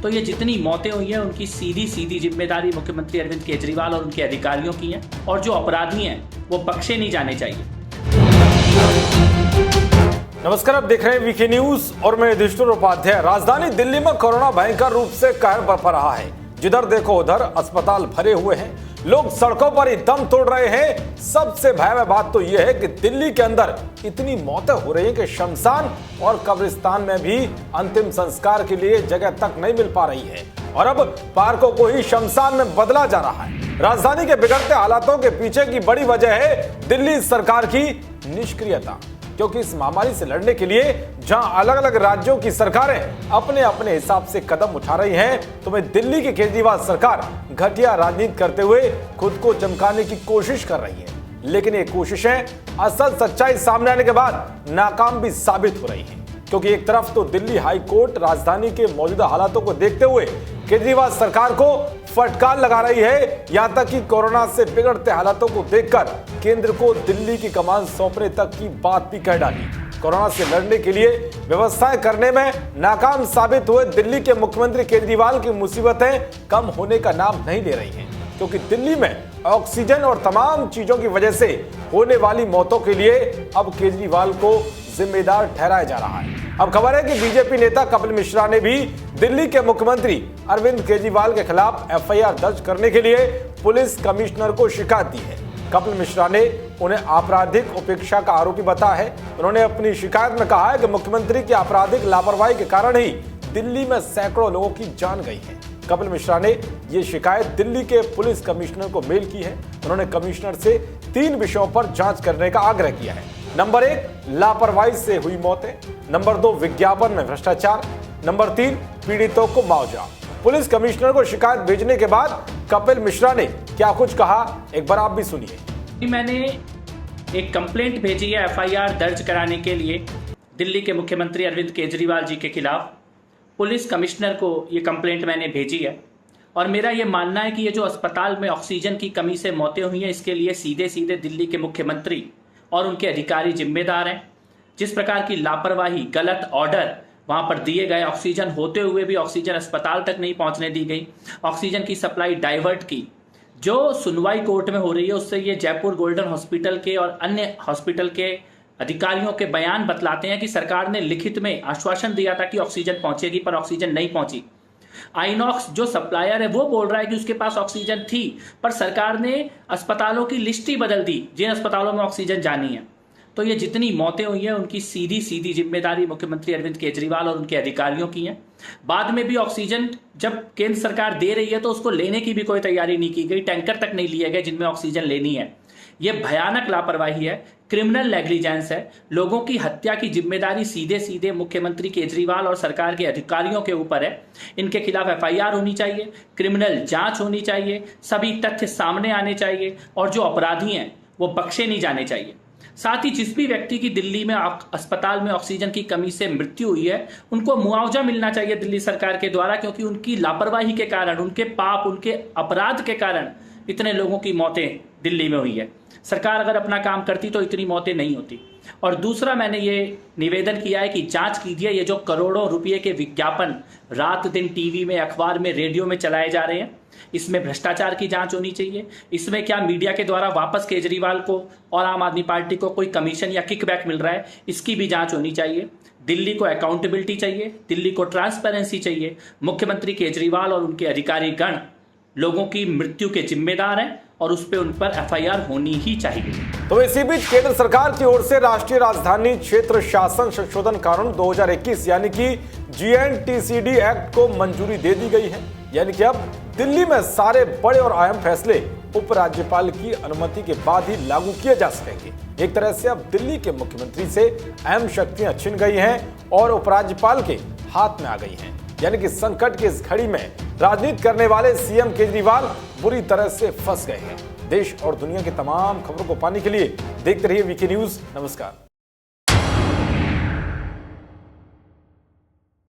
तो ये जितनी मौतें हुई हैं उनकी सीधी सीधी जिम्मेदारी मुख्यमंत्री अरविंद केजरीवाल और उनके अधिकारियों की है, और जो अपराधी हैं वो बख्शे नहीं जाने चाहिए। नमस्कार, आप देख रहे हैं वीके न्यूज और मैं युधिष्ठिर उपाध्याय। राजधानी दिल्ली में कोरोना भयंकर रूप से कहर बरपा रहा है। जिधर देखो उधर अस्पताल भरे हुए हैं, लोग सड़कों पर ही दम तोड़ रहे हैं। सबसे भयावह बात तो यह है कि दिल्ली के अंदर इतनी मौतें हो रही हैं कि शमशान और कब्रिस्तान में भी अंतिम संस्कार के लिए जगह तक नहीं मिल पा रही है, और अब पार्कों को ही शमशान में बदला जा रहा है। राजधानी के बिगड़ते हालातों के पीछे की बड़ी वजह है दिल्ली सरकार की निष्क्रियता, क्योंकि इस महामारी से लड़ने के लिए जहां अलग अलग राज्यों की सरकारें अपने अपने हिसाब से कदम उठा रही हैं, तो वहीं दिल्ली की केजरीवाल सरकार घटिया राजनीति करते हुए खुद को चमकाने की कोशिश कर रही है। लेकिन ये कोशिशें असल सच्चाई सामने आने के बाद नाकाम भी साबित हो रही हैं, क्योंकि एक तरफ तो दिल्ली हाई कोर्ट राजधानी के मौजूदा हालातों को देखते हुए केजरीवाल सरकार को फटकार लगा रही है, यहां तक कि कोरोना से बिगड़ते हालातों को देखकर केंद्र को दिल्ली की कमान सौंपने तक की बात भी कह डाली। कोरोना से लड़ने के लिए व्यवस्थाएं करने में नाकाम साबित हुए दिल्ली के मुख्यमंत्री केजरीवाल की मुसीबतें कम होने का नाम नहीं ले रही हैं, क्योंकि दिल्ली में ऑक्सीजन और तमाम चीजों की वजह से होने वाली मौतों के लिए अब केजरीवाल को जिम्मेदार ठहराया जा रहा है। अब खबर है कि बीजेपी नेता कपिल मिश्रा ने भी दिल्ली के मुख्यमंत्री अरविंद केजरीवाल के खिलाफ एफआईआर दर्ज करने के लिए पुलिस कमिश्नर को शिकायत दी है। कपिल मिश्रा ने उन्हें आपराधिक उपेक्षा का आरोपी बताया है। उन्होंने अपनी शिकायत में कहा है कि मुख्यमंत्री की आपराधिक लापरवाही के कारण ही दिल्ली में सैकड़ों लोगों की जान गई है। कपिल मिश्रा ने यह शिकायत दिल्ली के पुलिस कमिश्नर को मेल की है। उन्होंने कमिश्नर से 3 विषयों पर जांच करने का आग्रह किया है। नंबर 1, लापरवाही से हुई मौतें। नंबर 2, विज्ञापन में भ्रष्टाचार। नंबर 3, पीड़ितों को मुआवजा। पुलिस कमिश्नर को शिकायत भेजने के बाद कपिल मिश्रा ने क्या कुछ कहा, एक बार आप भी सुनिए। मैंने एक कंप्लेंट भेजी है एफआईआर दर्ज कराने के लिए दिल्ली के मुख्यमंत्री अरविंद केजरीवाल जी के खिलाफ। पुलिस कमिश्नर को ये कंप्लेंट मैंने भेजी है, और मेरा ये मानना है कि ये जो अस्पताल में ऑक्सीजन की कमी से मौतें हुई हैं, इसके लिए सीधे सीधे दिल्ली के मुख्यमंत्री और उनके अधिकारी जिम्मेदार हैं। जिस प्रकार की लापरवाही, गलत ऑर्डर वहां पर दिए गए, ऑक्सीजन होते हुए भी ऑक्सीजन अस्पताल तक नहीं पहुंचने दी गई, ऑक्सीजन की सप्लाई डाइवर्ट की, जो सुनवाई कोर्ट में हो रही है उससे ये जयपुर गोल्डन हॉस्पिटल के और अन्य हॉस्पिटल के अधिकारियों के बयान बतलाते हैं कि सरकार ने लिखित में आश्वासन दिया था कि ऑक्सीजन पहुंचेगी, पर ऑक्सीजन नहीं पहुंची। आइनॉक्स जो सप्लायर है वो बोल रहा है कि उसके पास ऑक्सीजन थी, पर सरकार ने अस्पतालों की लिस्ट ही बदल दी जिन अस्पतालों में ऑक्सीजन जानी है। तो ये जितनी मौतें हुई हैं उनकी सीधी सीधी जिम्मेदारी मुख्यमंत्री अरविंद केजरीवाल और उनके अधिकारियों की है। बाद में भी ऑक्सीजन जब केंद्र सरकार दे रही है तो उसको लेने की भी कोई तैयारी नहीं की गई, टैंकर तक नहीं लिए गए जिनमें ऑक्सीजन लेनी है। यह भयानक लापरवाही है, क्रिमिनल नेग्लिजेंस है। लोगों की हत्या की जिम्मेदारी सीधे सीधे मुख्यमंत्री केजरीवाल और सरकार के अधिकारियों के ऊपर है। इनके खिलाफ एफआईआर होनी चाहिए, क्रिमिनल जांच होनी चाहिए, सभी तथ्य सामने आने चाहिए, और जो अपराधी हैं वो बख्शे नहीं जाने चाहिए। साथ ही जिस भी व्यक्ति की दिल्ली में अस्पताल में ऑक्सीजन की कमी से मृत्यु हुई है उनको मुआवजा मिलना चाहिए दिल्ली सरकार के द्वारा, क्योंकि उनकी लापरवाही के कारण, उनके पाप, उनके अपराध के कारण इतने लोगों की मौतें दिल्ली में हुई है। सरकार अगर अपना काम करती तो इतनी मौतें नहीं होती। और दूसरा, मैंने ये निवेदन किया है कि जांच कीजिए ये जो करोड़ों रुपए के विज्ञापन रात दिन टीवी में, अखबार में, रेडियो में चलाए जा रहे हैं, इसमें भ्रष्टाचार की जांच होनी चाहिए। इसमें क्या मीडिया के द्वारा वापस केजरीवाल को और आम आदमी पार्टी को कोई कमीशन या किकबैक मिल रहा है, इसकी भी जांच होनी चाहिए। दिल्ली को अकाउंटेबिलिटी चाहिए, दिल्ली को ट्रांसपेरेंसी चाहिए। मुख्यमंत्री केजरीवाल और उनके अधिकारी गण लोगों की मृत्यु के जिम्मेदार हैं और उन पर एफआईआर होनी ही चाहिए। तो इसी बीच केंद्र सरकार की ओर से राष्ट्रीय राजधानी क्षेत्र शासन संशोधन कानून 2021 यानी कि GNTCD एक्ट को मंजूरी दे दी गई है। यानी कि अब दिल्ली में सारे बड़े और अहम फैसले उपराज्यपाल की अनुमति के बाद ही लागू किए जा सकेंगे। एक तरह से अब दिल्ली के मुख्यमंत्री से अहम शक्तियां छिन गई हैं और उपराज्यपाल के हाथ में आ गई हैं। यानी कि संकट की इस घड़ी में राजनीति करने वाले सीएम केजरीवाल बुरी तरह से फंस गए हैं। देश और दुनिया की तमाम खबरों को पाने के लिए देखते रहिए वीके न्यूज। नमस्कार।